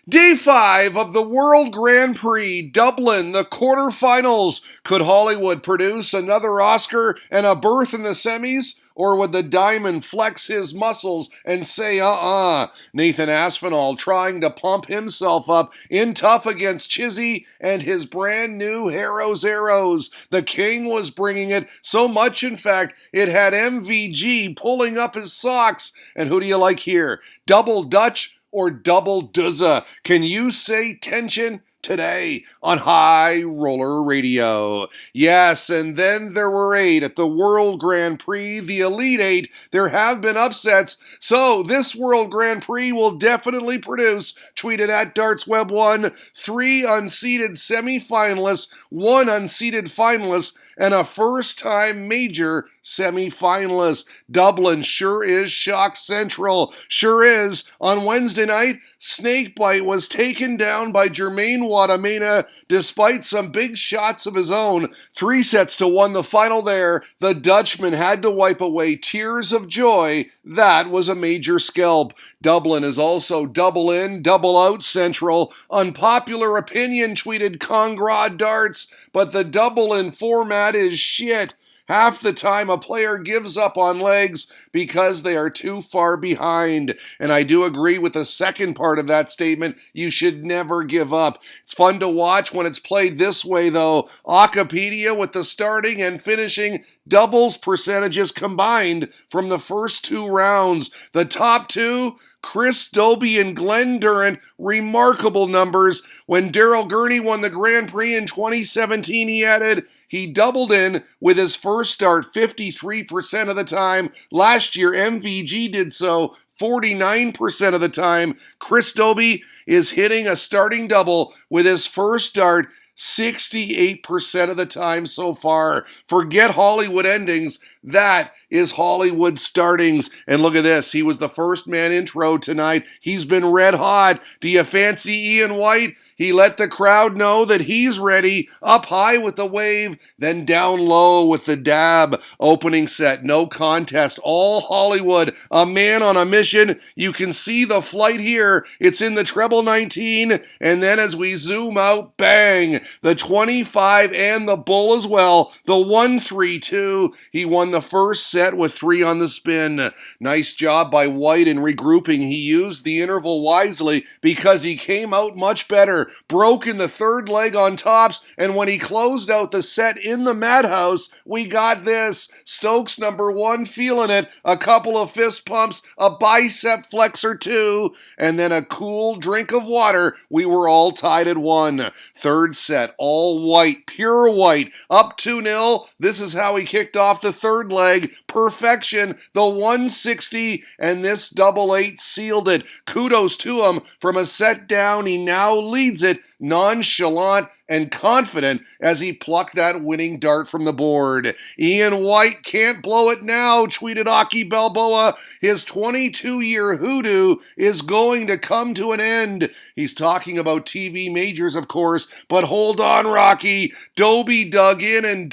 Day 5 of the World Grand Prix, Dublin, the quarterfinals. Could Hollywood produce another Oscar and a berth in the semis? Or would the Diamond flex his muscles and say, Nathan Aspinall trying to pump himself up in tough against Chizzy and his brand new Harrow's Arrows. The King was bringing it, so much in fact, it had MVG pulling up his socks. And who do you like here? Double Dutch or double duzza? Can you say tension? Today on High Roller Radio. Yes, and then there were 8 at the World Grand Prix, the Elite 8. There have been upsets, so this World Grand Prix will definitely produce, tweeted at DartsWeb1, 3 unseeded semifinalists, 1 unseeded finalist, and a first-time major semi-finalist. Dublin sure is shock central. Sure is. On Wednesday night, Snakebite was taken down by Gerwen Wattimena despite some big shots of his own. 3-1 the final there. The Dutchman had to wipe away tears of joy. That was a major scalp. Dublin is also double in, double out central. Unpopular opinion, tweeted Congrad Darts, but the double in format is shit. Half the time a player gives up on legs because they are too far behind. And I do agree with the second part of that statement. You should never give up. It's fun to watch when it's played this way, though. Wikipedia with the starting and finishing doubles percentages combined from the first 2 rounds. The top 2, Chris Dobie and Glenn Durrant, remarkable numbers. When Daryl Gurney won the Grand Prix in 2017, he added, he doubled in with his first start 53% of the time. Last year, MVG did so 49% of the time. Chris Dobie is hitting a starting double with his first start 68% of the time so far. Forget Hollywood endings. That is Hollywood startings. And look at this. He was the first man intro tonight. He's been red hot. Do you fancy Ian White? He let the crowd know that he's ready. Up high with the wave, then down low with the dab. Opening set, no contest, all Hollywood. A man on a mission. You can see the flight here. It's in the treble 19. And then as we zoom out, bang, the 25 and the bull as well. The 1-3-2. He won the first set with 3 on the spin. Nice job by White in regrouping. He used the interval wisely because he came out much better. Broke in the third leg on tops, and when he closed out the set in the madhouse, we got this. Stokes number 1 feeling it, a couple of fist pumps, a bicep flexor 2, and then a cool drink of water. We were all tied at 1. Third set, all White, pure White, up 2-0. This is how he kicked off the third leg. Perfection, the 160, and this double 8 sealed it. Kudos to him. From a set down, he now leads it, nonchalant and confident as he plucked that winning dart from the board. Ian White can't blow it now, tweeted Aki Balboa. His 22-year hoodoo is going to come to an end. He's talking about TV majors, of course, but hold on, Rocky. Dobie dug in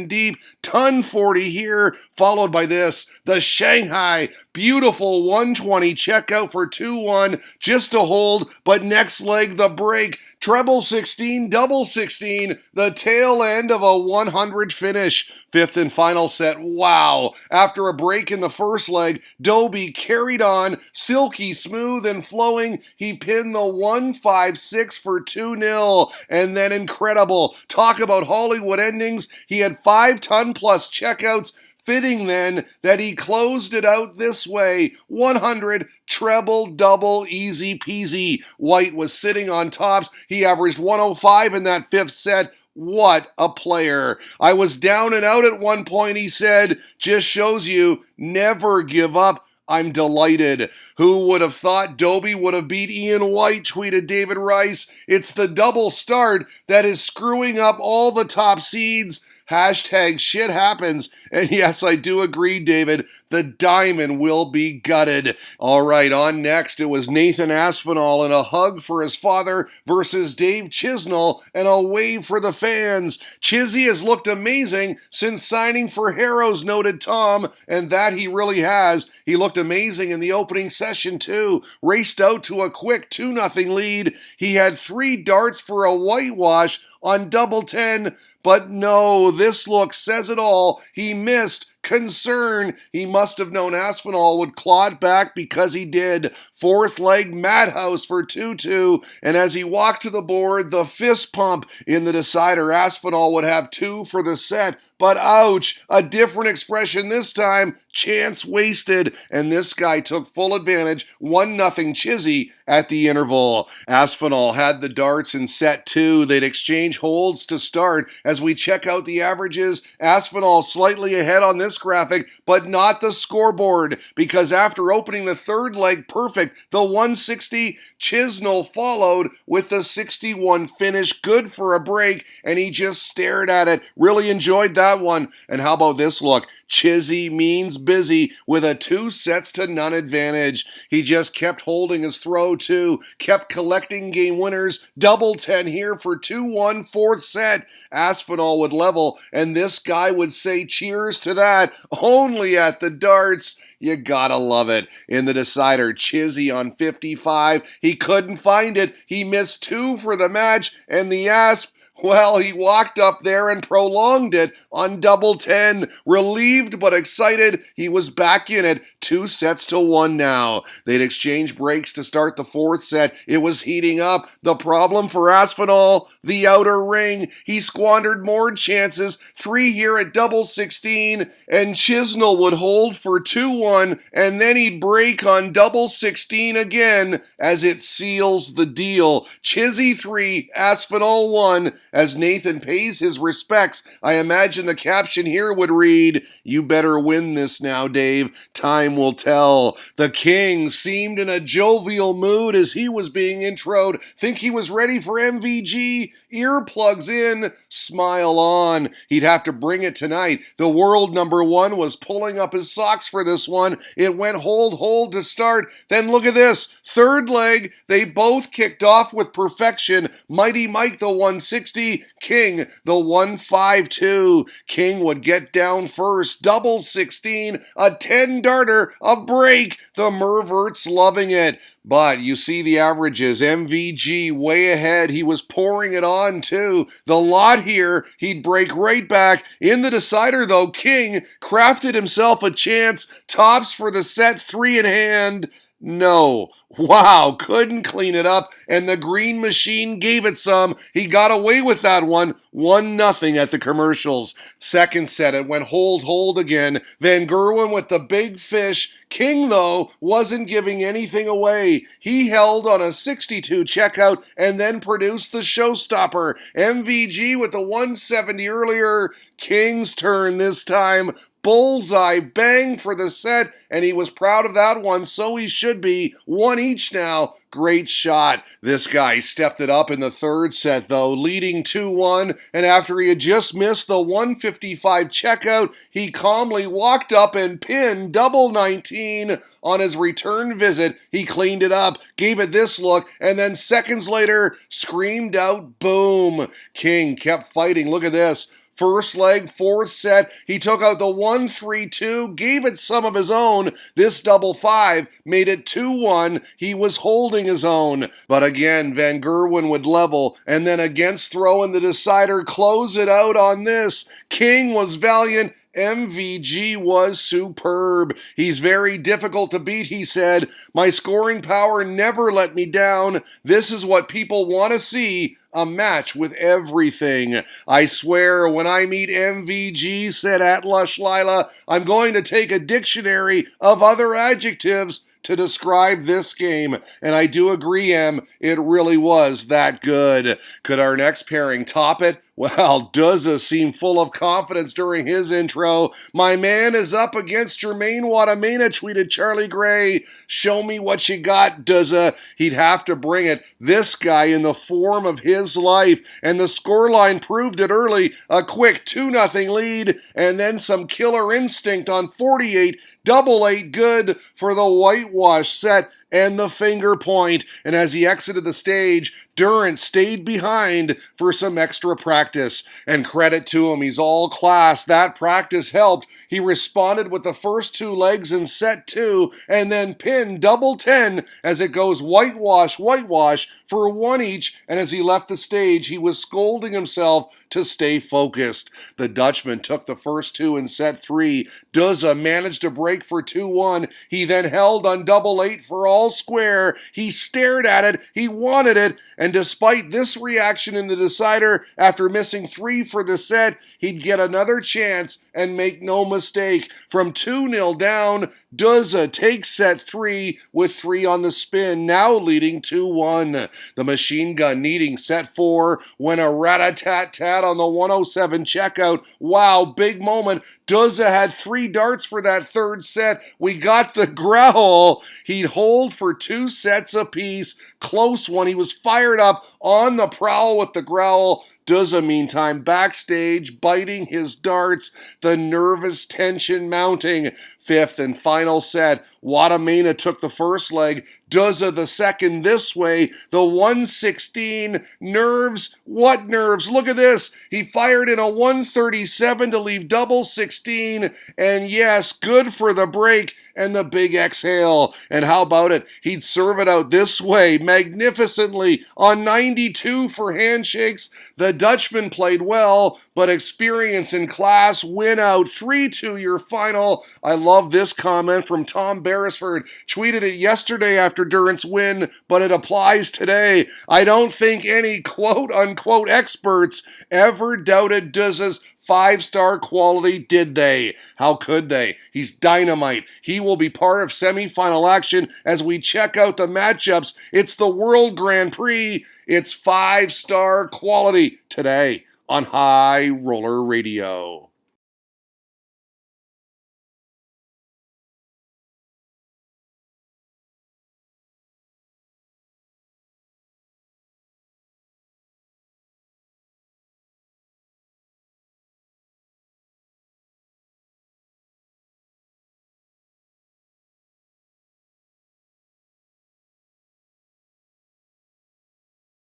deep. Ton 40 here, followed by this. The Shanghai, beautiful 120 checkout for 2-1, just to hold, but next leg the break. Treble 16, double 16, the tail end of a 100 finish. Fifth and final set, wow. After a break in the first leg, Dobie carried on, silky smooth and flowing. He pinned the 1-5-6 for 2-0, and then incredible. Talk about Hollywood endings. He had 5-ton-plus checkouts, fitting then that he closed it out this way. 100, treble, double, easy peasy. White was sitting on tops. He averaged 105 in that fifth set. What a player. I was down and out at one point, he said. Just shows you, never give up. I'm delighted. Who would have thought Dobie would have beat Ian White, tweeted David Rice. It's the double start that is screwing up all the top seeds. Hashtag shit happens. And yes, I do agree, David. The diamond will be gutted. All right, on next, it was Nathan Aspinall and a hug for his father versus Dave Chisnall and a wave for the fans. Chizzy has looked amazing since signing for Harrow's, noted Tom, and that he really has. He looked amazing in the opening session, too. Raced out to a quick 2-0 lead. He had 3 darts for a whitewash on double 10, but no, this look says it all. He missed. Concern. He must have known Aspinall would claw it back because he did. 4th leg madhouse for 2-2, and as he walked to the board, the fist pump in the decider. Aspinall would have 2 for the set, but ouch, a different expression this time. Chance wasted, and this guy took full advantage. 1-0 Chizzy at the interval. Aspinall had the darts in set 2. They'd exchange holds to start. As we check out the averages, Aspinall slightly ahead on this graphic, but not the scoreboard, because after opening the 3rd leg perfect, the 160, Chisnall followed with the 61 finish. Good for a break, and he just stared at it. Really enjoyed that one. And how about this look? Chizzy means busy with a 2-0 advantage. He just kept holding his throw too, kept collecting game winners. Double 10 here for 2-1 4th set. Aspinall would level, and this guy would say cheers to that. Only at the darts. You gotta love it. In the decider, Chizzy on 55. He couldn't find it. He missed 2 for the match, and the Asp, well, he walked up there and prolonged it on double 10. Relieved but excited, he was back in it. 2-1 now. They'd exchange breaks to start the 4th set. It was heating up. The problem for Aspinall, the outer ring. He squandered more chances. 3 here at double 16, and Chisnall would hold for 2-1, and then he'd break on double 16 again as it seals the deal. Chizzy 3, Aspinall 1. As Nathan pays his respects, I imagine the caption here would read, "You better win this now, Dave. Time will tell." The king seemed in a jovial mood as he was being introed. Think he was ready for MVG? Earplugs in, smile on. He'd have to bring it tonight. The world number 1 was pulling up his socks for this one. It went hold to start. Then look at this. 3rd leg, they both kicked off with perfection. Mighty Mike the 160, King the 152. King would get down first. Double 16, a 10-darter, a break. The Merverts loving it. But you see the averages. MVG way ahead. He was pouring it on too. The lot here, he'd break right back. In the decider though, King crafted himself a chance. Tops for the set, 3 in hand. No. Wow, couldn't clean it up, and the green machine gave it some. He got away with that one. 1-0 at the commercials. 2nd set, it went hold again. Van Gerwen with the big fish. King, though, wasn't giving anything away. He held on a 62 checkout and then produced the showstopper. MVG with the 170 earlier. King's turn this time. Bullseye, bang for the set, and he was proud of that one, so he should be. 1 each now. Great shot. This guy stepped it up in the 3rd set, though, leading 2-1, and after he had just missed the 155 checkout, he calmly walked up and pinned double 19. On his return visit, he cleaned it up, gave it this look, and then seconds later, screamed out, boom. King kept fighting. Look at this. 1st leg, 4th set, he took out the 1-3-2, gave it some of his own. This double 5 made it 2-1. He was holding his own. But again, Van Gerwen would level, and then against throw in the decider, close it out on this. King was valiant. MVG was superb. He's very difficult to beat, he said. My scoring power never let me down. This is what people want to see. A match with everything. I swear, when I meet MVG, said Atlush Lila, I'm going to take a dictionary of other adjectives to describe this game, and I do agree, Em, it really was that good. Could our next pairing top it? Well, Duzza seemed full of confidence during his intro. My man is up against Germain Wattimena, tweeted Charlie Gray. Show me what you got, Duzza. He'd have to bring it. This guy in the form of his life. And the scoreline proved it early. A quick 2-0 lead, and then some killer instinct on 48. Double 8 good for the whitewash set and the finger point. And as he exited the stage, Durrant stayed behind for some extra practice. And credit to him, he's all class. That practice helped. He responded with the first 2 legs in set 2 and then pinned double 10 as it goes whitewash, whitewash for 1 each. And as he left the stage, he was scolding himself to stay focused. The Dutchman took the first 2 in set 3. Duzza managed to break for 2-1. He then held on double 8 for all square. He stared at it. He wanted it. And despite this reaction in the decider, after missing 3 for the set, he'd get another chance and make no mistake. From 2-0 down, Duzza takes set 3 with 3 on the spin, now leading 2-1. The machine gun needing set 4 when a rat-a-tat-tat on the 107 checkout. Wow, big moment. Duzza had 3 darts for that third set. We got the growl. He'd hold for 2 sets apiece. Close one. He was fired up on the prowl with the growl. Duzza, meantime, backstage, biting his darts, the nervous tension mounting. Fifth and final set. Wattimena took the first leg, Duzza the second this way, the 116, nerves, what nerves? Look at this, he fired in a 137 to leave double 16, and yes, good for the break and the big exhale. And how about it? He'd serve it out this way, magnificently, on 92 for handshakes. The Dutchman played well, but experience and class win out. 3-2 your final. I love this comment from Tom Beresford. Tweeted it yesterday after Durrant's win, but it applies today. I don't think any quote-unquote experts ever doubted Duzza's 5-star quality, did they? How could they? He's dynamite. He will be part of semifinal action as we check out the matchups. It's the World Grand Prix. It's 5-star quality today on High Roller Radio.